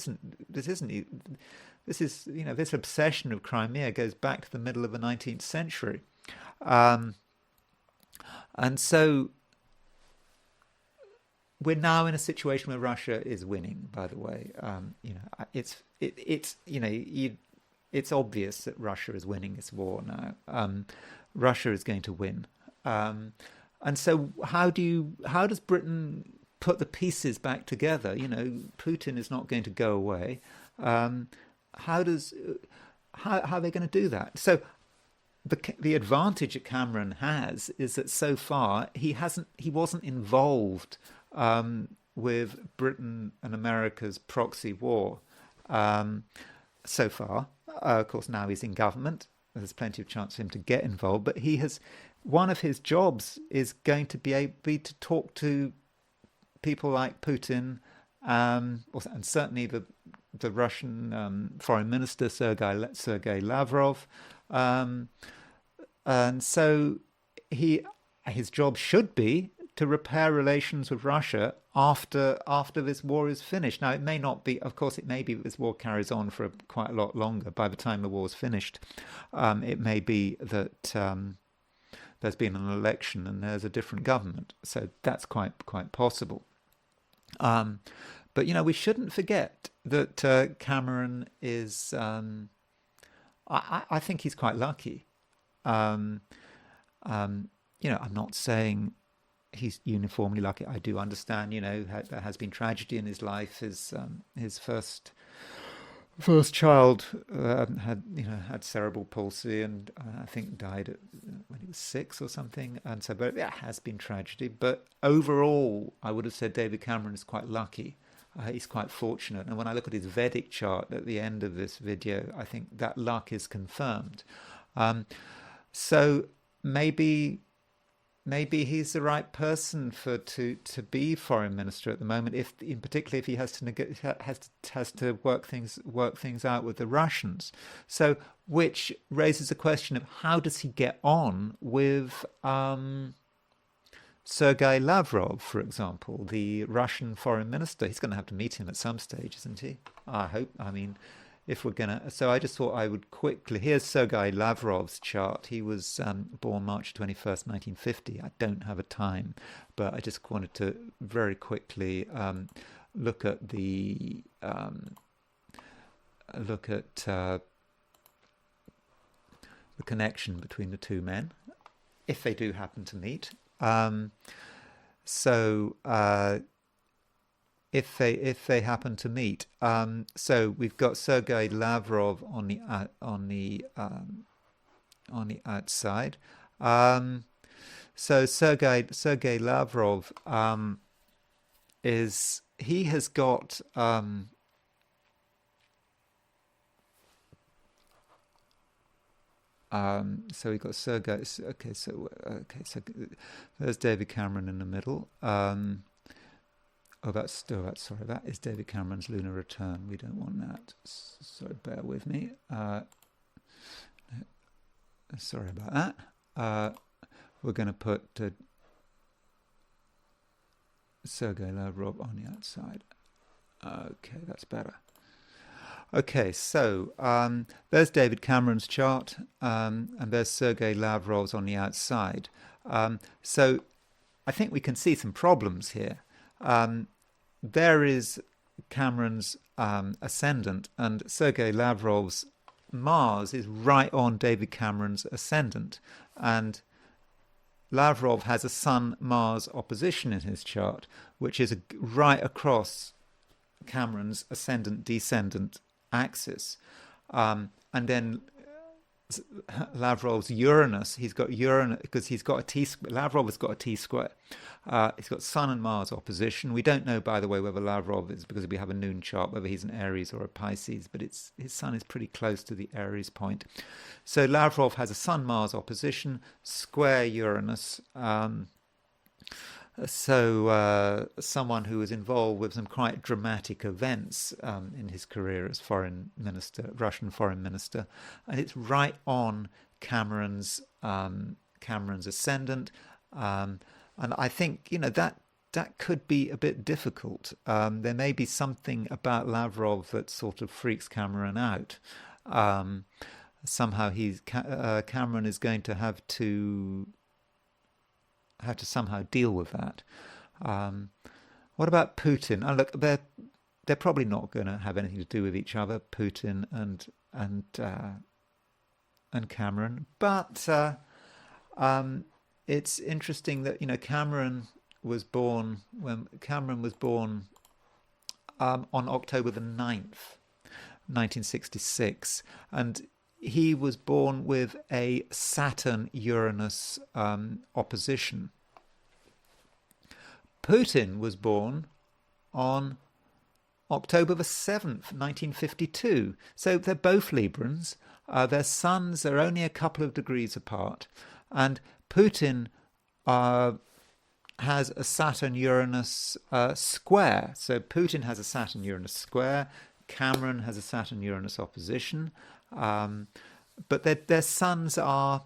A: obsession of Crimea goes back to the middle of the 19th century, and so we're now in a situation where Russia is winning. By the way, it's obvious that Russia is winning this war now. Russia is going to win. And so how does Britain put the pieces back together? You know, Putin is not going to go away. Um, how are they going to do that? So the advantage that Cameron has is that so far he wasn't involved with Britain and America's proxy war so far. Of course, now he's in government. There's plenty of chance for him to get involved, but one of his jobs is going to be to talk to people like Putin, and certainly the Russian foreign minister Sergei Lavrov, and so his job should be to repair relations with Russia after this war is finished. Now, it may not be, of course, it may be that this war carries on for quite a lot longer. By the time the war's finished, it may be that there's been an election and there's a different government. So that's quite possible. But, you know, we shouldn't forget that Cameron is, I think he's quite lucky. You know, I'm not saying he's uniformly lucky. I do understand, you know, there has been tragedy in his life. His first child had cerebral palsy and I think died when he was 6 or something. And so, but it has been tragedy. But overall, I would have said David Cameron is quite lucky. He's quite fortunate. And when I look at his Vedic chart at the end of this video, I think that luck is confirmed. So maybe he's the right person to be foreign minister at the moment. Particularly if he has to work things out with the Russians. So, which raises the question of how does he get on with Sergei Lavrov, for example, the Russian foreign minister? He's going to have to meet him at some stage, isn't he? I hope. I mean, if we're going to... So I just thought I would quickly... Here's Sergei Lavrov's chart. He was born March 21st, 1950. I don't have a time, but I just wanted to very quickly look at the... the connection between the two men, if they do happen to meet. If they happen to meet, so we've got Sergei Lavrov on the outside. So Sergei Lavrov has got so we got Sergei. Okay, so there's David Cameron in the middle. That is David Cameron's lunar return. We don't want that. So bear with me. Sorry about that. We're going to put Sergei Lavrov on the outside. Okay, that's better. Okay, so there's David Cameron's chart, and there's Sergei Lavrov's on the outside. So I think we can see some problems here. There is Cameron's ascendant, and Sergei Lavrov's Mars is right on David Cameron's ascendant. And Lavrov has a Sun-Mars opposition in his chart, which is right across Cameron's ascendant-descendant axis. And then Lavrov's Uranus, he's got Uranus because he's got a T-square. Lavrov has got a T-square. He's got Sun and Mars opposition. We don't know, by the way, whether Lavrov is, because we have a noon chart, whether he's an Aries or a Pisces, but his Sun is pretty close to the Aries point. So Lavrov has a Sun-Mars opposition, square Uranus. So someone who was involved with some quite dramatic events in his career as foreign minister, Russian foreign minister, and it's right on Cameron's ascendant, and I think that could be a bit difficult. There may be something about Lavrov that sort of freaks Cameron out. Somehow Cameron is going to have to somehow deal with that. What about Putin? Oh, look, they're probably not going to have anything to do with each other, Putin and Cameron. But it's interesting that Cameron was born when Cameron was born on October the 9th, 1966, and he was born with a Saturn-Uranus opposition. Putin was born on October the 7th, 1952. So they're both Librans. Their suns are only a couple of degrees apart. And Putin has a Saturn-Uranus square. So Putin has a Saturn-Uranus square. Cameron has a Saturn-Uranus opposition. But their suns are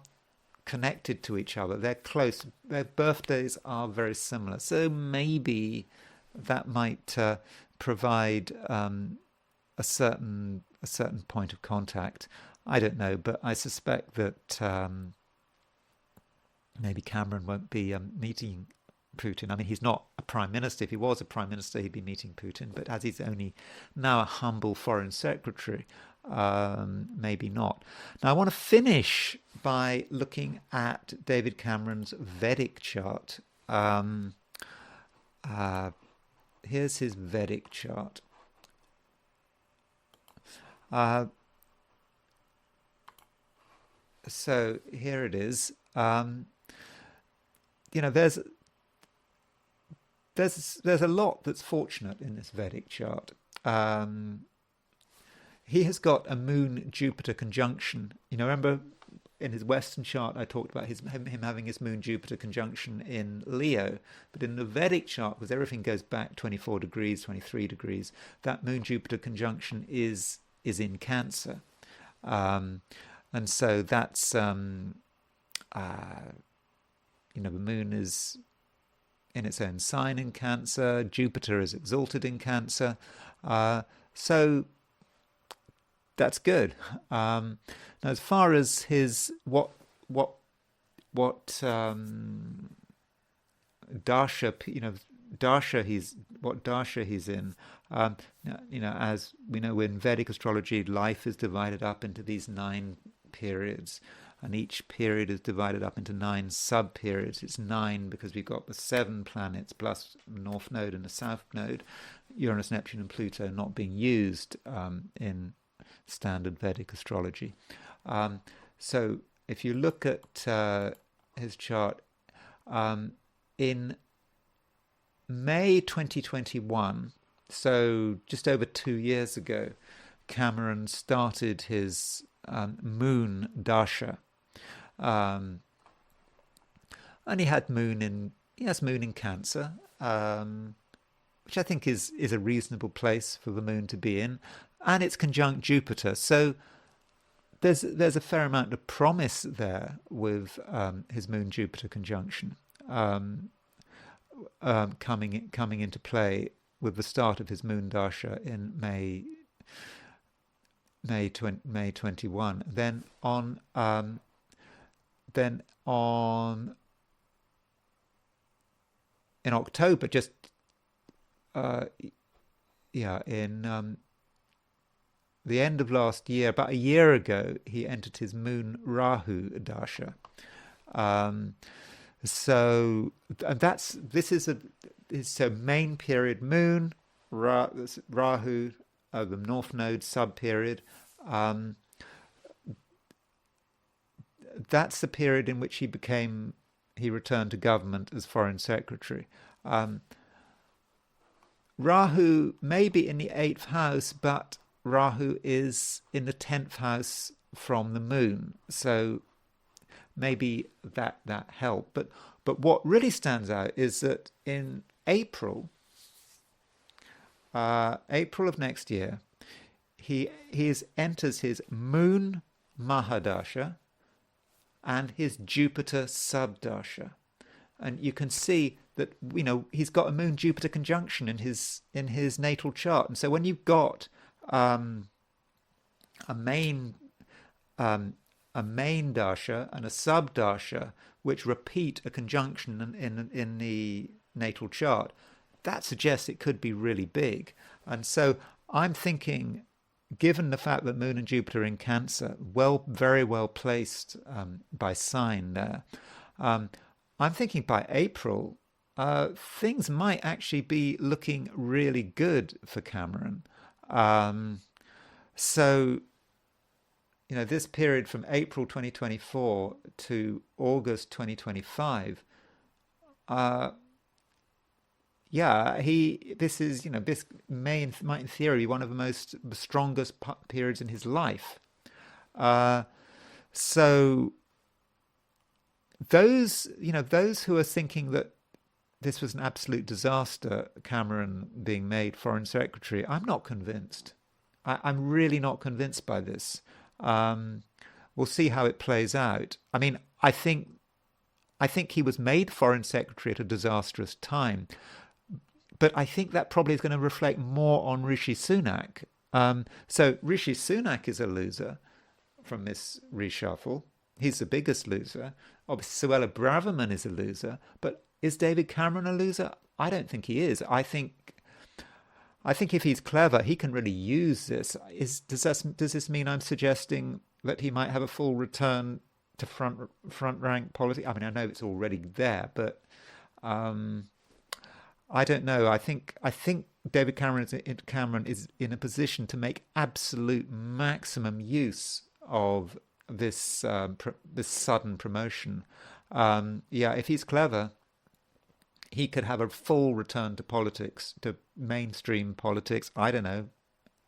A: connected to each other. They're close. Their birthdays are very similar. So maybe that might provide a certain point of contact. I don't know, but I suspect that maybe Cameron won't be meeting Putin. I mean, he's not a prime minister. If he was a prime minister, he'd be meeting Putin. But as he's only now a humble foreign secretary, maybe not. Now, I want to finish by looking at David Cameron's Vedic chart. Here's his Vedic chart. So here it is. There's a lot that's fortunate in this Vedic chart. He has got a Moon-Jupiter conjunction. Remember in his Western chart I talked about him having his Moon-Jupiter conjunction in Leo. But in the Vedic chart, because everything goes back 24 degrees, 23 degrees, that Moon-Jupiter conjunction is in Cancer. And so that's, the Moon is in its own sign in Cancer. Jupiter is exalted in Cancer. So that's good. Now, as far as his what dasha he's in. As we know in Vedic astrology, life is divided up into these 9 periods, and each period is divided up into 9 sub-periods. It's 9 because we've got the 7 planets plus the North Node and the South Node, Uranus, Neptune, and Pluto not being used in standard Vedic astrology. So if you look at his chart, in May 2021, so just over 2 years ago, Cameron started his moon dasha. And he has moon in Cancer, which I think is a reasonable place for the moon to be in, and it's conjunct Jupiter. So there's a fair amount of promise there with his moon Jupiter conjunction coming into play with the start of his moon dasha in May 21. Then in October, just in the end of last year, about a year ago, he entered his moon Rahu dasha. So this is a main period moon Rahu, the North Node sub period. That's the period in which he returned to government as foreign secretary. Rahu may be in the 8th house, but Rahu is in the 10th house from the moon, so maybe that helped. But what really stands out is that in April of next year, he enters his moon Mahadasha and his Jupiter subdasha, and you can see that he's got a moon Jupiter conjunction in his natal chart. And so when you've got a main dasha and a subdasha which repeat a conjunction in the natal chart, that suggests it could be really big. And so I'm thinking, given the fact that Moon and Jupiter are in Cancer, very well placed by sign there, I'm thinking by April, things might actually be looking really good for Cameron. Um, so, this period from April 2024 to August 2025, uh, yeah, this is, this might in theory be one of the most the strongest periods in his life. Uh, so those who are thinking that this was an absolute disaster, Cameron being made Foreign Secretary, I'm not convinced. I'm really not convinced by this. Um, we'll see how it plays out. I mean, I think he was made Foreign Secretary at a disastrous time, but I think that probably is going to reflect more on Rishi Sunak. So Rishi Sunak is a loser from this reshuffle. He's the biggest loser. Obviously, Suella Braverman is a loser, but is David Cameron a loser? I don't think he is. I think if he's clever, he can really use this. Does this mean I'm suggesting that he might have a full return to front rank politics? I mean, I know it's already there, but um, I don't know. I think David Cameron is in a position to make absolute maximum use of this sudden promotion. Yeah, if he's clever, he could have a full return to politics, to mainstream politics. I don't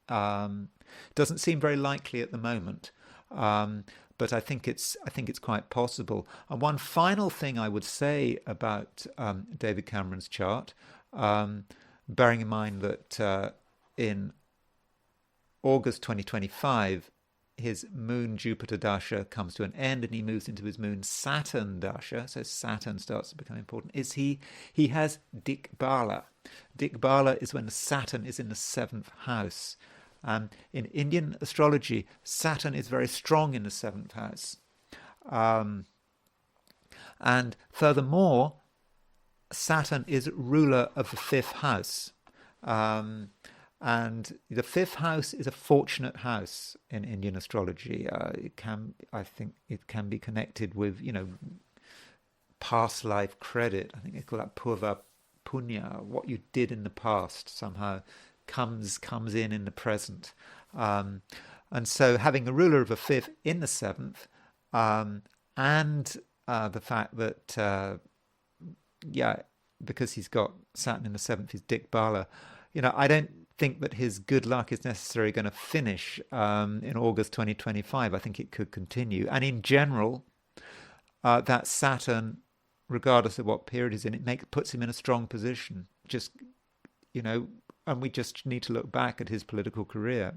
A: know. Doesn't seem very likely at the moment, but I think it's quite possible. And one final thing I would say about David Cameron's chart, bearing in mind that in August 2025, his moon Jupiter dasha comes to an end and he moves into his moon Saturn dasha. So Saturn starts to become important. He has Dikbala. Dikbala is when Saturn is in the seventh house. In Indian astrology, Saturn is very strong in the seventh house. Um, and furthermore, Saturn is ruler of the fifth house. Um, and the fifth house is a fortunate house in Indian astrology. I think it can be connected with, past life credit. I think they call that purva punya. What you did in the past somehow comes in the present. Um, and so having a ruler of a fifth in the seventh, and the fact that, yeah, because he's got Saturn in the seventh, he's Dikbala. I don't think that his good luck is necessarily going to finish in August 2025. I think it could continue. And in general, that Saturn, regardless of what period he's in, puts him in a strong position. Just, and we just need to look back at his political career.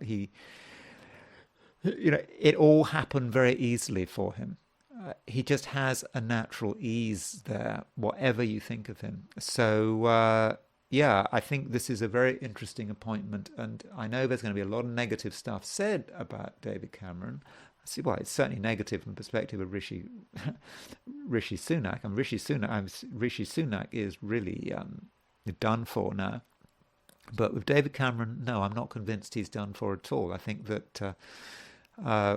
A: It all happened very easily for him. He just has a natural ease there, whatever you think of him. So, yeah, I think this is a very interesting appointment, and I know there's going to be a lot of negative stuff said about David Cameron. See, well, it's certainly negative from the perspective of Rishi Sunak, and Rishi Sunak is really done for now. But with David Cameron, no, I'm not convinced he's done for at all. I think that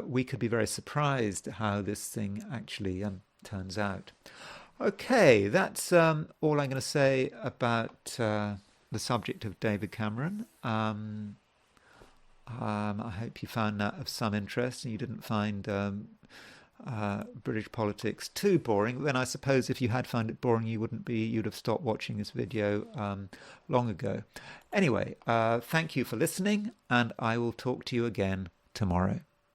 A: we could be very surprised how this thing actually turns out. Okay, that's all I'm going to say about the subject of David Cameron. I hope you found that of some interest and you didn't find British politics too boring. Then I suppose if you had found it boring, you'd have stopped watching this video long ago. Anyway, thank you for listening, and I will talk to you again tomorrow.